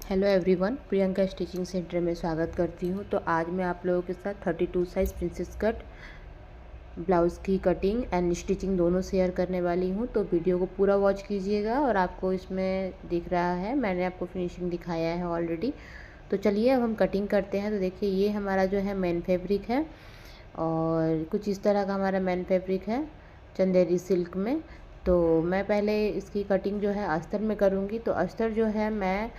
Hello everyone, Priyanka stitching centre में स्वागत करती हूँ। तो आज मैं आप लोगों के साथ 32 साइज़ प्रिंसेस कट ब्लाउज़ की कटिंग एंड स्टिचिंग दोनों शेयर करने वाली हूँ। तो वीडियो को पूरा वॉच कीजिएगा और आपको इसमें दिख रहा है, मैंने आपको फिनिशिंग दिखाया है ऑलरेडी। तो चलिए अब हम कटिंग करते हैं। तो देखिए ये हमारा जो है मेन फैब्रिक है और कुछ इस तरह का हमारा मेन फैब्रिक है चंदेरी सिल्क में। तो मैं पहले इसकी कटिंग जो है अस्तर में करूँगी। तो अस्तर जो है मैं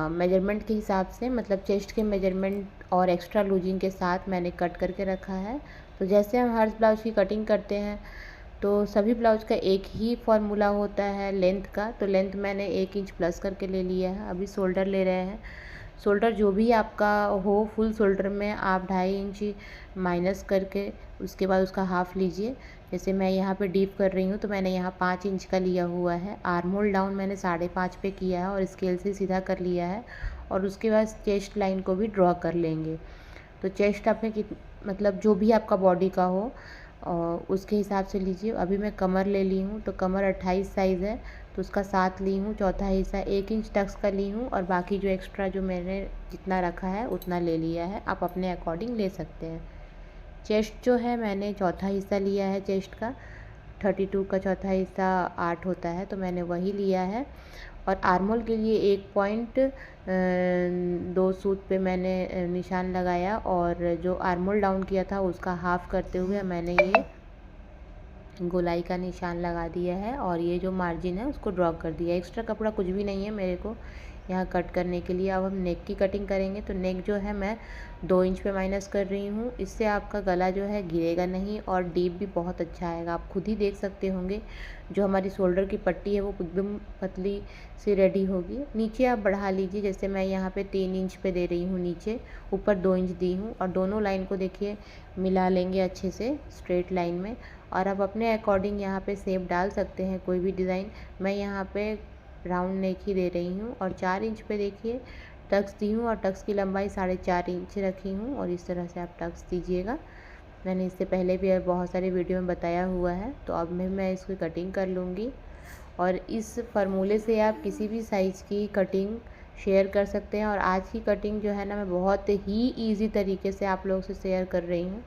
मेजरमेंट के हिसाब से, मतलब चेस्ट के मेजरमेंट और एक्स्ट्रा लूजिंग के साथ मैंने कट करके रखा है। तो जैसे हम हर ब्लाउज़ की कटिंग करते हैं तो सभी ब्लाउज़ का एक ही फॉर्मूला होता है लेंथ का। तो लेंथ मैंने 1 इंच प्लस करके ले लिया है। अभी शोल्डर ले रहे हैं। शोल्डर जो भी आपका हो, फुल शोल्डर में आप 2.5 इंच माइनस करके उसके बाद उसका हाफ़ लीजिए। जैसे मैं यहाँ पे डीप कर रही हूँ तो मैंने यहाँ 5 इंच का लिया हुआ है। आर्म होल डाउन मैंने 5.5 पे किया है और स्केल से सीधा कर लिया है। और उसके बाद चेस्ट लाइन को भी ड्रॉ कर लेंगे। तो चेस्ट आपने मतलब जो भी आपका बॉडी का हो उसके हिसाब से लीजिए। अभी मैं कमर ले ली हूँ। तो कमर 28 साइज़ है तो उसका 7 ली हूँ, चौथा हिस्सा 1 इंच टक्स का ली हूँ और बाकी जो एक्स्ट्रा जो मैंने जितना रखा है उतना ले लिया है। आप अपने अकॉर्डिंग ले सकते हैं। चेस्ट जो है मैंने चौथा हिस्सा लिया है चेस्ट का। 32 का चौथा हिस्सा 8 होता है तो मैंने वही लिया है। और आर्मोल के लिए 1 पॉइंट 2 सूत पे मैंने निशान लगाया और जो आर्मोल डाउन किया था उसका हाफ़ करते हुए मैंने ये गोलाई का निशान लगा दिया है और ये जो मार्जिन है उसको ड्रॉ कर दिया। एक्स्ट्रा कपड़ा कुछ भी नहीं है मेरे को यहाँ कट करने के लिए। अब हम नेक की कटिंग करेंगे। तो नेक जो है मैं 2 इंच पे माइनस कर रही हूँ। इससे आपका गला जो है गिरेगा नहीं और डीप भी बहुत अच्छा आएगा। आप खुद ही देख सकते होंगे जो हमारी शोल्डर की पट्टी है वो एकदम पतली सी रेडी होगी। नीचे आप बढ़ा लीजिए। जैसे मैं यहाँ पे 3 इंच पे दे रही हूँ, नीचे ऊपर 2 इंच दी हूँ और दोनों लाइन को देखिए मिला लेंगे अच्छे से स्ट्रेट लाइन में। और आप अपने अकॉर्डिंग यहाँ पे शेप डाल सकते हैं कोई भी डिज़ाइन। मैं यहाँ पे राउंड नेक ही दे रही हूँ और 4 इंच पे देखिए टक्स दी हूँ और टक्स की लंबाई 4.5 इंच रखी हूँ और इस तरह से आप टक्स दीजिएगा। मैंने इससे पहले भी बहुत सारे वीडियो में बताया हुआ है। तो अब मैं इसकी कटिंग कर लूँगी और इस फार्मूले से आप किसी भी साइज़ की कटिंग शेयर कर सकते हैं। और आज की कटिंग जो है ना मैं बहुत ही ईजी तरीके से आप लोगों से शेयर कर रही हूँ।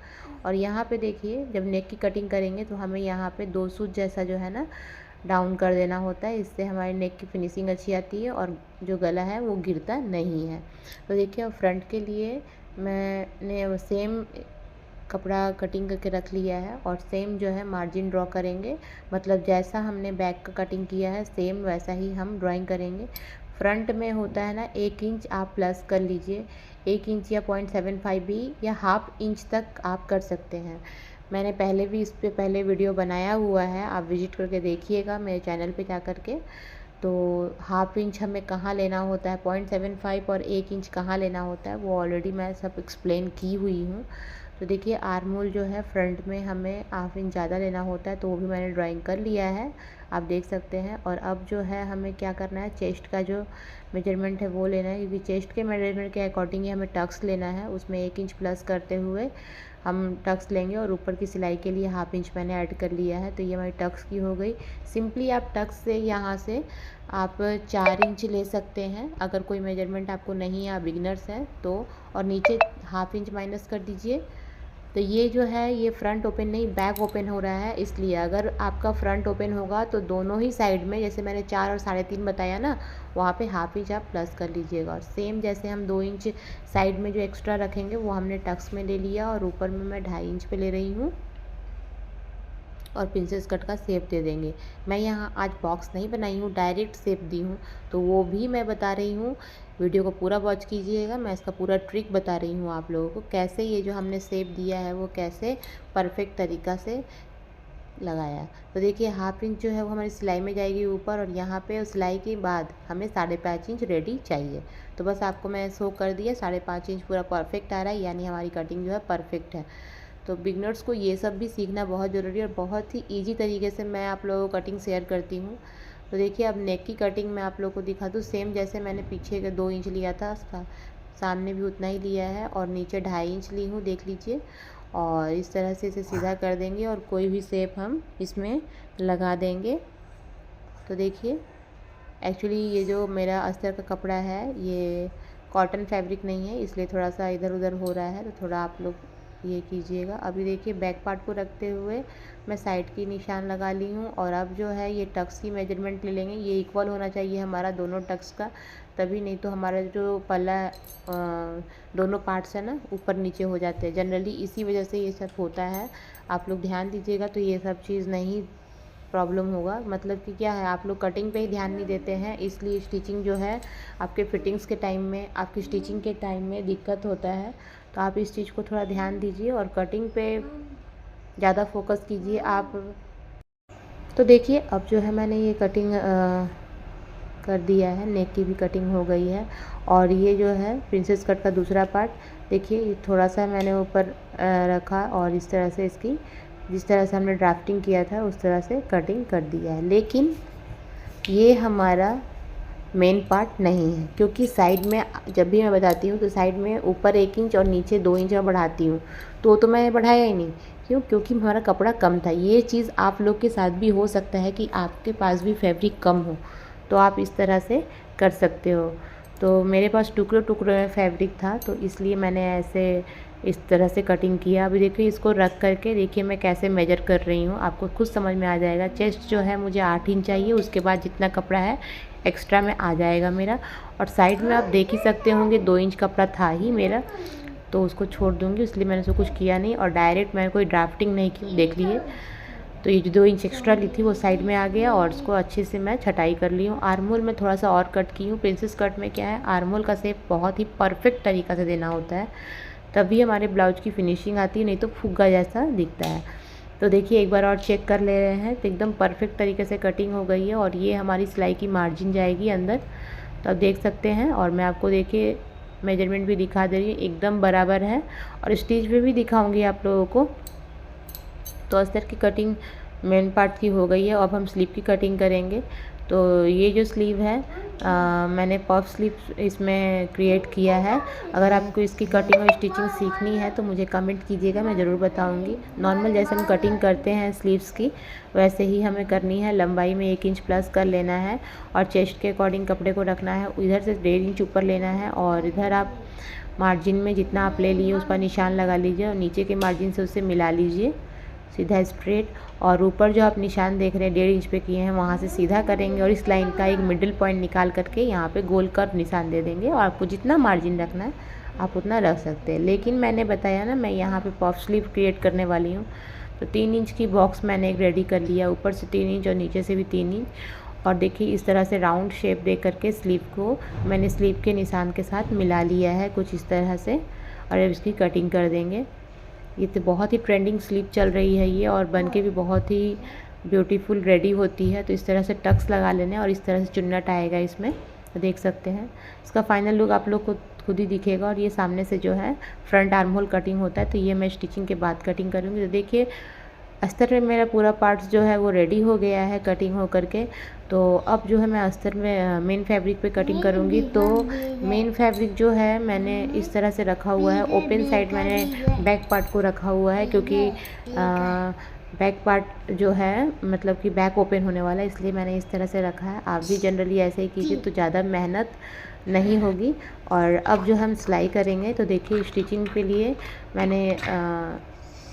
और यहाँ पे देखिए जब नेक की कटिंग करेंगे तो हमें यहाँ पे 2 सूत जैसा जो है ना डाउन कर देना होता है। इससे हमारी नेक की फिनिशिंग अच्छी आती है और जो गला है वो गिरता नहीं है। तो देखिए अब फ्रंट के लिए मैंने सेम कपड़ा कटिंग करके रख लिया है और सेम जो है मार्जिन ड्रॉ करेंगे। मतलब जैसा हमने बैक का कटिंग किया है सेम वैसा ही हम ड्राइंग करेंगे। फ्रंट में होता है ना 1 इंच आप प्लस कर लीजिए। 1 इंच या 0.75 भी या हाफ इंच तक आप कर सकते हैं। मैंने पहले भी इस पे पहले वीडियो बनाया हुआ है, आप विजिट करके देखिएगा मेरे चैनल पे जा कर के। तो हाफ इंच हमें कहाँ लेना होता है, 0.75 और 1 इंच कहाँ लेना होता है वो ऑलरेडी मैं सब एक्सप्लेन की हुई हूँ। तो देखिए आर्म होल जो है फ्रंट में हमें हाफ इंच ज़्यादा लेना होता है तो वो भी मैंने ड्राइंग कर लिया है, आप देख सकते हैं। और अब जो है हमें क्या करना है, चेस्ट का जो मेजरमेंट है वो लेना है, क्योंकि चेस्ट के मेजरमेंट के अकॉर्डिंग ही हमें टक्स लेना है। उसमें 1 इंच प्लस करते हुए हम टक्स लेंगे और ऊपर की सिलाई के लिए हाफ इंच मैंने ऐड कर लिया है। तो ये हमारी टक्स की हो गई। सिंपली आप टक्स से यहाँ से आप 4 इंच ले सकते हैं अगर कोई मेजरमेंट आपको नहीं है, आप बिगिनर्स हैं तो। और नीचे हाफ इंच माइनस कर दीजिए। तो ये जो है ये फ्रंट ओपन नहीं बैक ओपन हो रहा है, इसलिए अगर आपका फ्रंट ओपन होगा तो दोनों ही साइड में जैसे मैंने 4 और 3.5 बताया ना, वहाँ पे हाफ इंच आप प्लस कर लीजिएगा। और सेम जैसे हम 2 इंच साइड में जो एक्स्ट्रा रखेंगे वो हमने टक्स में ले लिया और ऊपर में मैं 2.5 इंच पे ले रही हूँ और प्रिंसेस कट का शेप दे देंगे। मैं यहाँ आज बॉक्स नहीं बनाई हूँ, डायरेक्ट शेप दी हूँ, तो वो भी मैं बता रही हूँ। वीडियो को पूरा वॉच कीजिएगा, मैं इसका पूरा ट्रिक बता रही हूँ आप लोगों को कैसे ये जो हमने शेप दिया है वो कैसे परफेक्ट तरीक़ा से लगाया। तो देखिए हाफ इंच जो है वो हमारी सिलाई में जाएगी ऊपर और यहाँ पे सिलाई के बाद हमें 5.5 इंच रेडी चाहिए। तो बस आपको मैं शो कर दिया 5.5 इंच पूरा परफेक्ट आ रहा है, यानी हमारी कटिंग जो है परफेक्ट है। तो बिगनर्स को ये सब भी सीखना बहुत ज़रूरी है और बहुत ही ईजी तरीके से मैं आप लोगों को कटिंग शेयर करती हूँ। तो देखिए अब नेक की कटिंग मैं आप लोगों को दिखा दूँ। सेम जैसे मैंने पीछे के 2 इंच लिया था, सामने भी उतना ही लिया है और नीचे 2.5 इंच ली हूँ, देख लीजिए। और इस तरह से इसे सीधा कर देंगे और कोई भी शेप हम इसमें लगा देंगे। तो देखिए एक्चुअली ये जो मेरा अस्तर का कपड़ा है ये कॉटन फैब्रिक नहीं है, इसलिए थोड़ा सा इधर उधर हो रहा है, तो थोड़ा आप लोग ये कीजिएगा। अभी देखिए बैक पार्ट को रखते हुए मैं साइड की निशान लगा ली हूँ और अब जो है ये टक्स की मेजरमेंट ले लेंगे। ये इक्वल होना चाहिए हमारा दोनों टक्स का, तभी नहीं तो हमारा जो पल्ला दोनों पार्ट्स है ना ऊपर नीचे हो जाते हैं, जनरली इसी वजह से ये सब होता है। आप लोग ध्यान दीजिएगा तो ये सब चीज़ नहीं प्रॉब्लम होगा। मतलब कि क्या है, आप लोग कटिंग पे ही ध्यान नहीं देते हैं, इसलिए स्टिचिंग जो है आपके फिटिंग्स के टाइम में, आपकी स्टिचिंग के टाइम में दिक्कत होता है। तो आप इस चीज़ को थोड़ा ध्यान दीजिए और कटिंग पे ज़्यादा फोकस कीजिए आप। तो देखिए अब जो है मैंने ये कटिंग कर दिया है, नेक की भी कटिंग हो गई है। और ये जो है प्रिंसेस कट का दूसरा पार्ट देखिए, थोड़ा सा मैंने ऊपर रखा और इस तरह से इसकी जिस तरह से हमने ड्राफ्टिंग किया था उस तरह से कटिंग कर दिया है। लेकिन ये हमारा मेन पार्ट नहीं है, क्योंकि साइड में जब भी मैं बताती हूँ तो साइड में ऊपर 1 इंच और नीचे 2 इंच में बढ़ाती हूँ, तो मैं बढ़ाया ही नहीं। क्यों? क्योंकि हमारा कपड़ा कम था। ये चीज़ आप लोग के साथ भी हो सकता है कि आपके पास भी फैब्रिक कम हो, तो आप इस तरह से कर सकते हो। तो मेरे पास टुकड़े टुकड़े में फैब्रिक था, तो इसलिए मैंने ऐसे इस तरह से कटिंग किया। अभी देखिए इसको रख करके देखिए मैं कैसे मेजर कर रही हूँ, आपको खुद समझ में आ जाएगा। चेस्ट जो है मुझे 8 इंच चाहिए, उसके बाद जितना कपड़ा है एक्स्ट्रा में आ जाएगा मेरा। और साइड में आप देख ही सकते होंगे 2 इंच कपड़ा था ही मेरा, तो उसको छोड़ दूँगी, इसलिए मैंने उसको कुछ किया नहीं और डायरेक्ट मैंने कोई ड्राफ्टिंग नहीं की। देख लिए तो ये जो 2 इंच एक्स्ट्रा ली थी वो साइड में आ गया और उसको अच्छे से मैं छटाई कर ली हूँ। आर्महोल में थोड़ा सा और कट की हूँ। प्रिंसेस कट में क्या है, आर्महोल का शेप बहुत ही परफेक्ट तरीक़ा से देना होता है, तभी हमारे ब्लाउज की फिनिशिंग आती है, नहीं तो फुग्गा जैसा दिखता है। तो देखिए एक बार और चेक कर ले रहे हैं, तो एकदम परफेक्ट तरीके से कटिंग हो गई है और ये हमारी सिलाई की मार्जिन जाएगी अंदर, तो आप देख सकते हैं। और मैं आपको देखिए मेजरमेंट भी दिखा दे रही हूँ, एकदम बराबर है और स्टिच पे भी दिखाऊंगी आप लोगों को। तो अस्तर की कटिंग मेन पार्ट की हो गई है। अब हम स्लीव की कटिंग करेंगे। तो ये जो स्लीव है मैंने पफ स्लीव इसमें क्रिएट किया है। अगर आपको इसकी कटिंग और स्टिचिंग सीखनी है तो मुझे कमेंट कीजिएगा, मैं ज़रूर बताऊंगी। नॉर्मल जैसे हम कटिंग करते हैं स्लीव्स की वैसे ही हमें करनी है। लंबाई में 1 इंच प्लस कर लेना है और चेस्ट के अकॉर्डिंग कपड़े को रखना है। इधर से 1.5 इंच ऊपर लेना है और इधर आप मार्जिन में जितना आप ले लिए उस पर निशान लगा लीजिए और नीचे के मार्जिन से उससे मिला लीजिए सीधा स्ट्रेट। और ऊपर जो आप निशान देख रहे हैं 1.5 इंच पे किए हैं, वहाँ से सीधा करेंगे और इस लाइन का एक मिडिल पॉइंट निकाल करके यहाँ पे गोल कर्व निशान दे देंगे। और आपको जितना मार्जिन रखना है आप उतना रख सकते हैं। लेकिन मैंने बताया ना, मैं यहाँ पे पफ स्लीव क्रिएट करने वाली हूँ, तो 3 इंच की बॉक्स मैंने एक रेडी कर लिया, ऊपर से 3 इंच और नीचे से भी 3 इंच। और देखिए इस तरह से राउंड शेप दे करके स्लीव को मैंने स्लीव के निशान के साथ मिला लिया है कुछ इस तरह से। और अब इसकी कटिंग कर देंगे। ये तो बहुत ही ट्रेंडिंग स्लीव चल रही है ये, और बन के भी बहुत ही ब्यूटीफुल रेडी होती है। तो इस तरह से टक्स लगा लेने और इस तरह से चुन्नट आएगा इसमें, तो देख सकते हैं। इसका फाइनल लुक आप लोग को खुद ही दिखेगा। और ये सामने से जो है फ्रंट आर्म होल कटिंग होता है, तो ये मैं स्टिचिंग के बाद कटिंग करूँगी। तो देखिए अस्तर में मेरा पूरा पार्ट्स जो है वो रेडी हो गया है कटिंग हो करके। तो अब जो है मैं अस्तर में मेन फैब्रिक पे कटिंग करूँगी। तो मेन फैब्रिक जो है मैंने इस तरह से रखा हुआ है, ओपन साइड मैंने बैक पार्ट को रखा हुआ है, क्योंकि बैक पार्ट जो है मतलब कि बैक ओपन होने वाला है, इसलिए मैंने इस तरह से रखा है। आप भी जनरली ऐसे ही कीजिए तो ज़्यादा मेहनत नहीं होगी। और अब जो हम सिलाई करेंगे, तो देखिए स्टिचिंग के लिए मैंने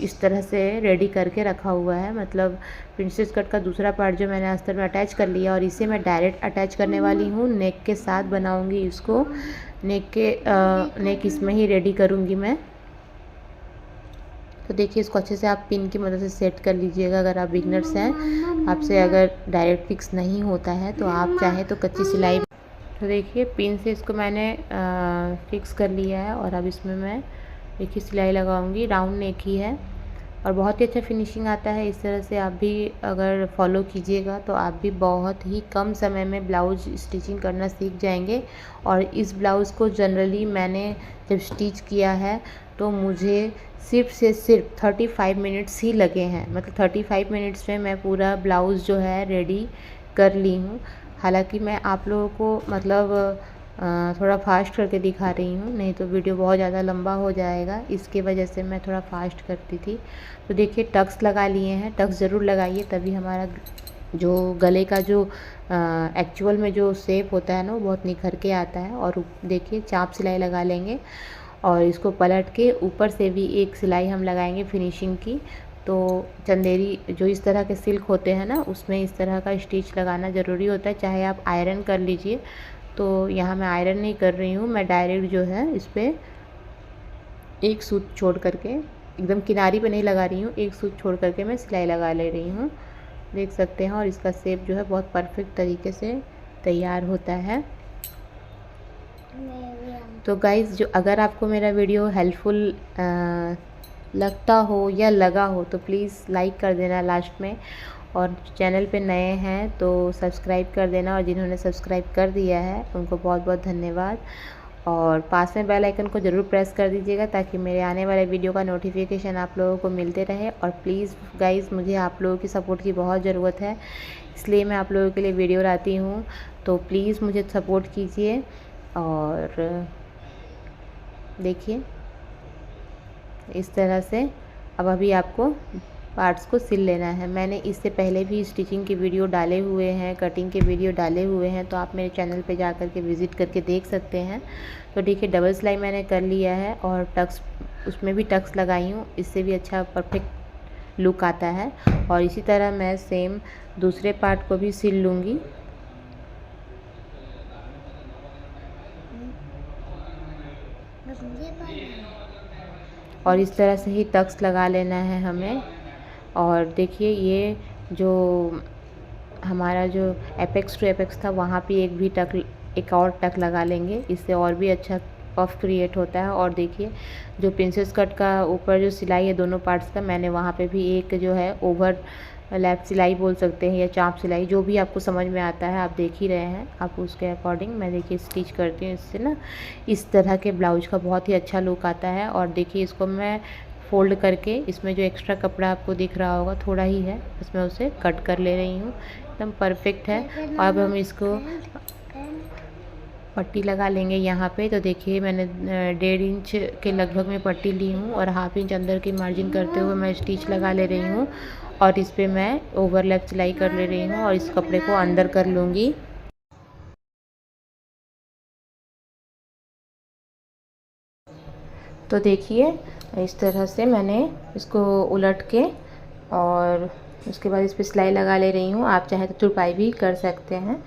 इस तरह से रेडी करके रखा हुआ है। मतलब प्रिंसेस कट का दूसरा पार्ट जो मैंने अस्तर में अटैच कर लिया और इसे मैं डायरेक्ट अटैच करने वाली हूँ, नेक के साथ बनाऊँगी इसको। नेक इसमें ही रेडी करूँगी मैं। तो देखिए इसको अच्छे से आप पिन की मदद से सेट कर लीजिएगा। अगर आप बिगनर्स हैं, आपसे अगर डायरेक्ट फिक्स नहीं होता है तो आप चाहें तो कच्ची सिलाई। तो देखिए पिन से इसको मैंने फिक्स कर लिया है और अब इसमें मैं देखिए सिलाई लगाऊंगी। राउंड नेक ही है और बहुत ही अच्छा फिनिशिंग आता है। इस तरह से आप भी अगर फॉलो कीजिएगा तो आप भी बहुत ही कम समय में ब्लाउज स्टिचिंग करना सीख जाएंगे। और इस ब्लाउज़ को जनरली मैंने जब स्टिच किया है तो मुझे सिर्फ 35 मिनट्स ही लगे हैं। मतलब 35 मिनट्स में मैं पूरा ब्लाउज़ जो है रेडी कर ली हूँ। हालांकि मैं आप लोगों को मतलब थोड़ा फास्ट करके दिखा रही हूँ, नहीं तो वीडियो बहुत ज़्यादा लंबा हो जाएगा, इसके वजह से मैं थोड़ा फास्ट करती थी। तो देखिए टक्स लगा लिए हैं, टक्स ज़रूर लगाइए तभी हमारा जो गले का जो एक्चुअल में जो शेप होता है ना वो बहुत निखर के आता है। और देखिए चाप सिलाई लगा लेंगे और इसको पलट के ऊपर से भी एक सिलाई हम लगाएंगे फिनिशिंग की। तो चंदेरी जो इस तरह के सिल्क होते हैं ना उसमें इस तरह का स्टिच लगाना ज़रूरी होता है, चाहे आप आयरन कर लीजिए। तो यहाँ मैं आयरन नहीं कर रही हूँ, मैं डायरेक्ट जो है इस पर एक सूत छोड़ करके, एकदम किनारी पे नहीं लगा रही हूँ, एक सूत छोड़ करके मैं सिलाई लगा ले रही हूँ, देख सकते हैं। और इसका शेप जो है बहुत परफेक्ट तरीके से तैयार होता है। तो गाइज़ जो अगर आपको मेरा वीडियो हेल्पफुल लगता हो या लगा हो तो प्लीज़ लाइक कर देना लास्ट में, और चैनल पे नए हैं तो सब्सक्राइब कर देना, और जिन्होंने सब्सक्राइब कर दिया है उनको बहुत बहुत धन्यवाद। और पास में बेल आइकन को ज़रूर प्रेस कर दीजिएगा ताकि मेरे आने वाले वीडियो का नोटिफिकेशन आप लोगों को मिलते रहे। और प्लीज़ गाइज़ मुझे आप लोगों की सपोर्ट की बहुत ज़रूरत है, इसलिए मैं आप लोगों के लिए वीडियो लाती हूँ। तो प्लीज़ मुझे सपोर्ट कीजिए। और देखिए इस तरह से अब अभी आपको पार्ट्स को सिल लेना है। मैंने इससे पहले भी स्टिचिंग के वीडियो डाले हुए हैं, कटिंग के वीडियो डाले हुए हैं, तो आप मेरे चैनल पे जा कर के विज़िट करके देख सकते हैं। तो देखिए डबल सिलाई मैंने कर लिया है और टक्स, उसमें भी टक्स लगाई हूँ, इससे भी अच्छा परफेक्ट लुक आता है। और इसी तरह मैं सेम दूसरे पार्ट को भी सिल लूँगी। और इस तरह से ही टक्स लगा लेना है हमें। और देखिए ये जो हमारा जो एपेक्स टू एपेक्स था वहाँ पे एक और टक लगा लेंगे, इससे और भी अच्छा पफ क्रिएट होता है। और देखिए जो प्रिंसेस कट का ऊपर जो सिलाई है दोनों पार्ट्स का, मैंने वहाँ पे भी एक जो है ओवर लैप सिलाई बोल सकते हैं या चाप सिलाई, जो भी आपको समझ में आता है, आप देख ही रहे हैं, आप उसके अकॉर्डिंग मैं देखिए स्टिच करती हूँ। इससे ना इस तरह के ब्लाउज का बहुत ही अच्छा लुक आता है। और देखिए इसको मैं फोल्ड करके इसमें जो एक्स्ट्रा कपड़ा आपको दिख रहा होगा थोड़ा ही है, बस मैं उसे कट कर ले रही हूँ, एकदम परफेक्ट है। और अब हम इसको पट्टी लगा लेंगे यहाँ पे। तो देखिए मैंने 1.5 इंच के लगभग में पट्टी ली हूँ और 1/2 इंच अंदर की मार्जिन करते हुए मैं स्टिच लगा ले रही हूँ। और इस पे मैं ओवरलैप सिलाई कर ले रही हूँ और इस कपड़े को अंदर कर लूँगी। तो देखिए इस तरह से मैंने इसको उलट के और उसके बाद इस पर सिलाई लगा ले रही हूँ। आप चाहे तो तुरपाई भी कर सकते हैं,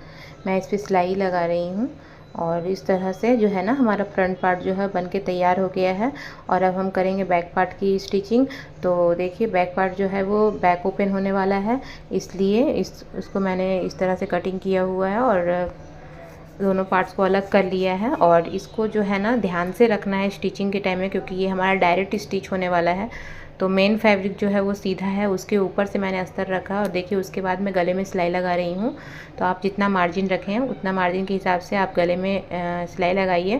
मैं इस पर सिलाई लगा रही हूँ। और इस तरह से जो है ना हमारा फ्रंट पार्ट जो है बन के तैयार हो गया है। और अब हम करेंगे बैक पार्ट की स्टिचिंग। तो देखिए बैक पार्ट जो है वो बैक ओपन होने वाला है, इसलिए इसको मैंने इस तरह से कटिंग किया हुआ है और दोनों पार्ट्स को अलग कर लिया है। और इसको जो है ना ध्यान से रखना है स्टिचिंग के टाइम में, क्योंकि ये हमारा डायरेक्ट स्टिच होने वाला है। तो मेन फैब्रिक जो है वो सीधा है, उसके ऊपर से मैंने अस्तर रखा और देखिए उसके बाद मैं गले में सिलाई लगा रही हूँ। तो आप जितना मार्जिन रखें उतना मार्जिन के हिसाब से आप गले में सिलाई लगाइए।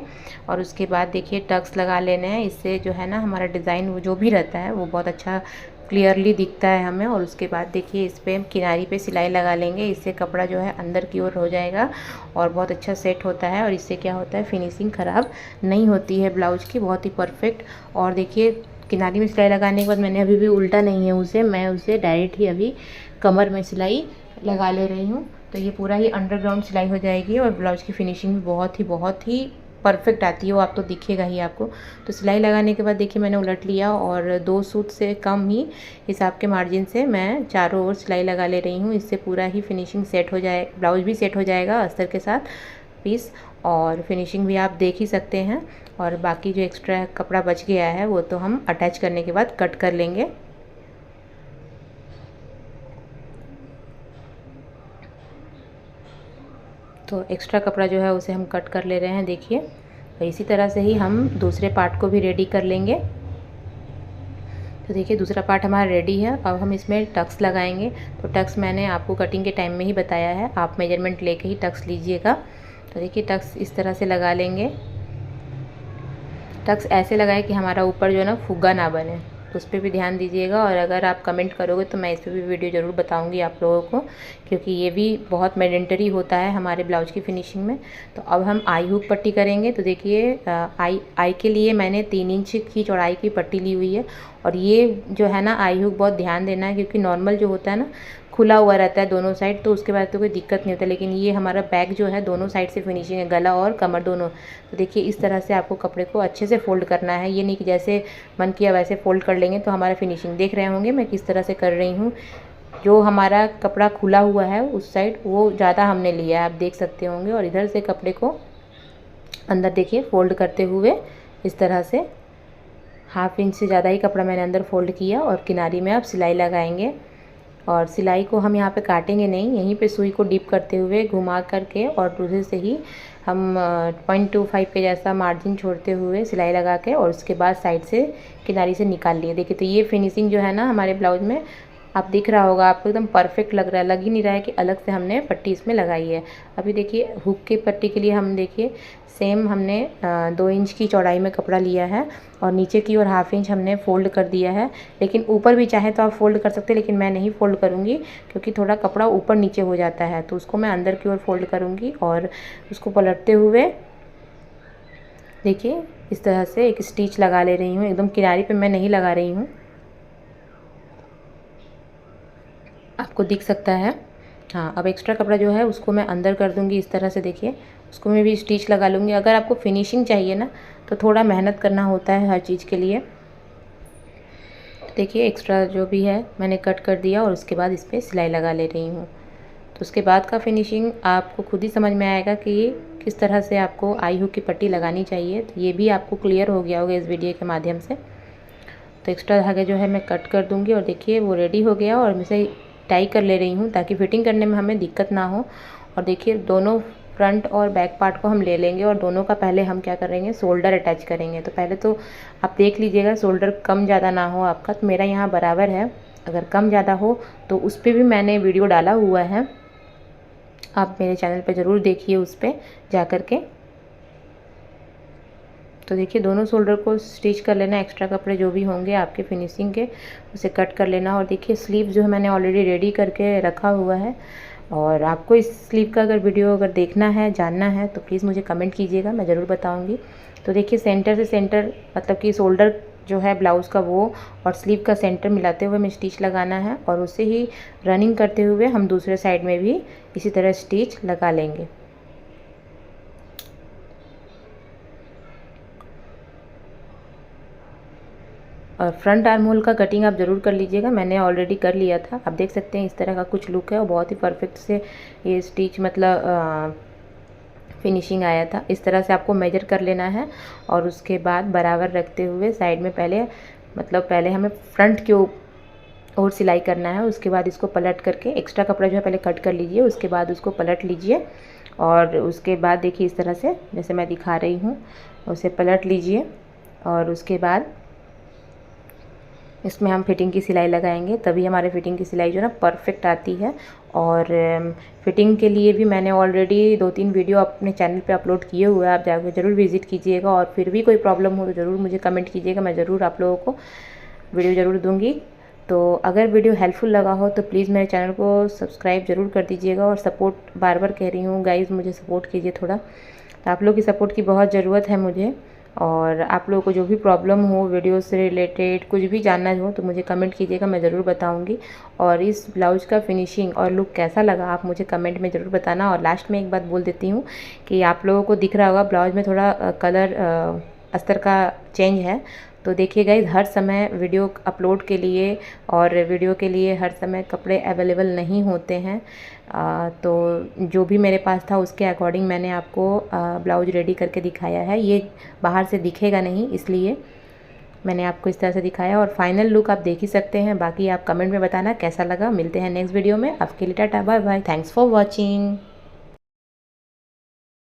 और उसके बाद देखिए टक्स लगा लेने हैं, इससे जो है ना हमारा डिज़ाइन वो जो भी रहता है वो बहुत अच्छा क्लियरली दिखता है हमें। और उसके बाद देखिए इस पर हम किनारी पे सिलाई लगा लेंगे, इससे कपड़ा जो है अंदर की ओर हो जाएगा और बहुत अच्छा सेट होता है। और इससे क्या होता है फिनिशिंग ख़राब नहीं होती है ब्लाउज की, बहुत ही परफेक्ट। और देखिए किनारी में सिलाई लगाने के बाद मैंने अभी भी उल्टा नहीं है उसे, मैं उसे डायरेक्ट ही अभी कमर में सिलाई लगा ले रही हूँ। तो ये पूरा ही अंडरग्राउंड सिलाई हो जाएगी और ब्लाउज की फिनिशिंग भी बहुत ही परफेक्ट आती है, वो आप तो दिखेगा ही आपको। तो सिलाई लगाने के बाद देखिए मैंने उलट लिया और 2 सूट से कम ही हिसाब के मार्जिन से मैं चारों ओर सिलाई लगा ले रही हूँ। इससे पूरा ही फिनिशिंग सेट हो जाए, ब्लाउज भी सेट हो जाएगा अस्तर के साथ पीस, और फिनिशिंग भी आप देख ही सकते हैं। और बाकी जो एक्स्ट्रा कपड़ा बच गया है वो तो हम अटैच करने के बाद कट कर लेंगे। तो एक्स्ट्रा कपड़ा जो है उसे हम कट कर ले रहे हैं देखिए। तो इसी तरह से ही हम दूसरे पार्ट को भी रेडी कर लेंगे। तो देखिए दूसरा पार्ट हमारा रेडी है। अब हम इसमें टक्स लगाएंगे। तो टक्स मैंने आपको कटिंग के टाइम में ही बताया है, आप मेजरमेंट लेके ही टक्स लीजिएगा। तो देखिए टक्स इस तरह से लगा लेंगे। टक्स ऐसे लगाए कि हमारा ऊपर जो है ना फुग्गा ना बने, तो उस पर भी ध्यान दीजिएगा। और अगर आप कमेंट करोगे तो मैं इस पर भी वीडियो ज़रूर बताऊंगी आप लोगों को, क्योंकि ये भी बहुत मैंडेटरी होता है हमारे ब्लाउज की फिनिशिंग में। तो अब हम आई हुक पट्टी करेंगे। तो देखिए आई के लिए मैंने 3 इंच की चौड़ाई की पट्टी ली हुई है। और ये जो है ना आई हुक बहुत ध्यान देना है, क्योंकि नॉर्मल जो होता है ना खुला हुआ रहता है दोनों साइड, तो उसके बाद तो कोई दिक्कत नहीं होता। लेकिन ये हमारा बैक जो है दोनों साइड से फिनिशिंग है, गला और कमर दोनों। तो देखिए इस तरह से आपको कपड़े को अच्छे से फोल्ड करना है, ये नहीं कि जैसे मन किया वैसे फोल्ड कर लेंगे तो हमारा फिनिशिंग। देख रहे होंगे मैं किस तरह से कर रही हूँ। जो हमारा कपड़ा खुला हुआ है उस साइड वो ज़्यादा हमने लिया है, आप देख सकते होंगे। और इधर से कपड़े को अंदर देखिए फोल्ड करते हुए इस तरह से 1/2 इंच से ज़्यादा ही कपड़ा मैंने अंदर फोल्ड किया। और किनारी में आप सिलाई लगाएंगे, और सिलाई को हम यहाँ पे काटेंगे नहीं, यहीं पे सुई को डीप करते हुए घुमा करके और दूसरे से ही हम 0.25 के जैसा मार्जिन छोड़ते हुए सिलाई लगा के और उसके बाद साइड से किनारी से निकाल लिए। देखिए तो ये फिनिशिंग जो है ना हमारे ब्लाउज में आप दिख रहा होगा आपको, एकदम परफेक्ट लग रहा है। लग ही नहीं रहा है कि अलग से हमने पट्टी इसमें लगाई है। अभी देखिए हुक की पट्टी के लिए हम देखिए सेम हमने 2 इंच की चौड़ाई में कपड़ा लिया है और नीचे की ओर 1/2 इंच हमने फ़ोल्ड कर दिया है। लेकिन ऊपर भी चाहे तो आप फ़ोल्ड कर सकते हैं, लेकिन मैं नहीं फ़ोल्ड करूँगी क्योंकि थोड़ा कपड़ा ऊपर नीचे हो जाता है, तो उसको मैं अंदर की ओर फ़ोल्ड करूँगी। और उसको पलटते हुए देखिए इस तरह से एक स्टिच लगा ले रही हूँ, एकदम किनारी पे मैं नहीं लगा रही हूँ, आपको दिख सकता है। हाँ, अब एक्स्ट्रा कपड़ा जो है उसको मैं अंदर कर दूँगी इस तरह से। देखिए उसको मैं भी स्टिच लगा लूँगी। अगर आपको फिनिशिंग चाहिए ना तो थोड़ा मेहनत करना होता है हर चीज़ के लिए। देखिए एक्स्ट्रा जो भी है मैंने कट कर दिया और उसके बाद इस पर सिलाई लगा ले रही हूँ। तो उसके बाद का फिनिशिंग आपको खुद ही समझ में आएगा कि किस तरह से आपको आई हुक की पट्टी लगानी चाहिए। तो ये भी आपको क्लियर हो गया होगा इस वीडियो के माध्यम से। तो एक्स्ट्रा धागे जो है मैं कट कर दूँगी और देखिए वो रेडी हो गया और मैं इसे टाई कर ले रही हूँ ताकि फिटिंग करने में हमें दिक्कत ना हो। और देखिए दोनों फ्रंट और बैक पार्ट को हम ले लेंगे और दोनों का पहले हम क्या करेंगे, शोल्डर अटैच करेंगे। तो पहले तो आप देख लीजिएगा शोल्डर कम ज़्यादा ना हो आपका, तो मेरा यहाँ बराबर है। अगर कम ज़्यादा हो तो उस पर भी मैंने वीडियो डाला हुआ है, आप मेरे चैनल पर ज़रूर देखिए उस पर जा कर के। तो देखिए दोनों शोल्डर को स्टिच कर लेना, एक्स्ट्रा कपड़े जो भी होंगे आपके फिनिशिंग के उसे कट कर लेना। और देखिए स्लीव जो है मैंने ऑलरेडी रेडी करके रखा हुआ है। और आपको इस स्लीव का अगर वीडियो अगर देखना है, जानना है तो प्लीज़ मुझे कमेंट कीजिएगा, मैं ज़रूर बताऊंगी। तो देखिए सेंटर से सेंटर मतलब कि शोल्डर जो है ब्लाउज़ का वो और स्लीव का सेंटर मिलाते हुए हमें स्टिच लगाना है और उसे ही रनिंग करते हुए हम दूसरे साइड में भी इसी तरह स्टिच लगा लेंगे। और फ्रंट आर्म होल का कटिंग आप ज़रूर कर लीजिएगा, मैंने ऑलरेडी कर लिया था। आप देख सकते हैं इस तरह का कुछ लुक है और बहुत ही परफेक्ट से ये स्टिच मतलब फिनिशिंग आया था। इस तरह से आपको मेजर कर लेना है और उसके बाद बराबर रखते हुए साइड में पहले हमें फ्रंट के और सिलाई करना है। उसके बाद इसको पलट करके एक्स्ट्रा कपड़ा जो है पहले कट कर लीजिए, उसके बाद उसको पलट लीजिए और उसके बाद देखिए इस तरह से जैसे मैं दिखा रही हूँ उसे पलट लीजिए और उसके बाद इसमें हम फिटिंग की सिलाई लगाएंगे, तभी हमारे फिटिंग की सिलाई जो है ना परफेक्ट आती है। और फिटिंग के लिए भी मैंने ऑलरेडी 2-3 वीडियो अपने चैनल पे अपलोड किए हुए हैं, आप जाकर ज़रूर विज़िट कीजिएगा। और फिर भी कोई प्रॉब्लम हो तो ज़रूर मुझे कमेंट कीजिएगा, मैं ज़रूर आप लोगों को वीडियो ज़रूर दूँगी। तो अगर वीडियो हेल्पफुल लगा हो तो प्लीज़ मेरे चैनल को सब्सक्राइब ज़रूर कर दीजिएगा और सपोर्ट बार बार कह रही हूँ गाइज़, मुझे सपोर्ट कीजिए थोड़ा। तो आप लोग की सपोर्ट की बहुत ज़रूरत है मुझे। और आप लोगों को जो भी प्रॉब्लम हो वीडियो से रिलेटेड कुछ भी जानना हो तो मुझे कमेंट कीजिएगा, मैं ज़रूर बताऊंगी। और इस ब्लाउज़ का फिनिशिंग और लुक कैसा लगा आप मुझे कमेंट में ज़रूर बताना। और लास्ट में एक बात बोल देती हूँ कि आप लोगों को दिख रहा होगा ब्लाउज़ में थोड़ा कलर अस्तर का चेंज है। तो देखिए गाइस, हर समय वीडियो अपलोड के लिए और वीडियो के लिए हर समय कपड़े अवेलेबल नहीं होते हैं। तो जो भी मेरे पास था उसके अकॉर्डिंग मैंने आपको ब्लाउज रेडी करके दिखाया है। ये बाहर से दिखेगा नहीं इसलिए मैंने आपको इस तरह से दिखाया। और फाइनल लुक आप देख ही सकते हैं, बाकी आप कमेंट में बताना कैसा लगा। मिलते हैं नेक्स्ट वीडियो में, आपके लिए टाटा bye bye, thanks for watching.